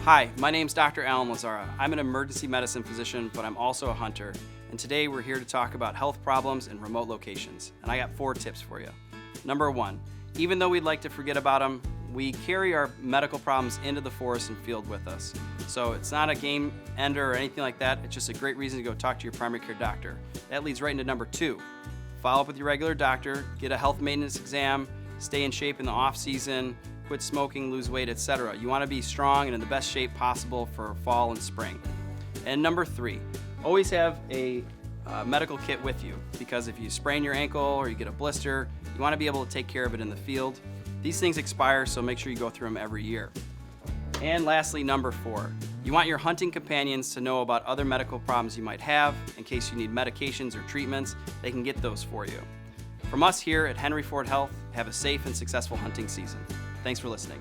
Hi, my name's Dr. Alan Lazzara. I'm an emergency medicine physician, but I'm also a hunter. And today we're here to talk about health problems in remote locations. And I got 4 tips for you. Number 1, even though we'd like to forget about them, we carry our medical problems into the forest and field with us. So it's not a game ender or anything like that. It's just a great reason to go talk to your primary care doctor. That leads right into number 2. Follow up with your regular doctor, get a health maintenance exam, stay in shape in the off season, quit smoking, lose weight, etc. You want to be strong and in the best shape possible for fall and spring. And number 3, always have a medical kit with you, because if you sprain your ankle or you get a blister, you want to be able to take care of it in the field. These things expire, so make sure you go through them every year. And lastly, number 4, you want your hunting companions to know about other medical problems you might have. In case you need medications or treatments, they can get those for you. From us here at Henry Ford Health, have a safe and successful hunting season. Thanks for listening.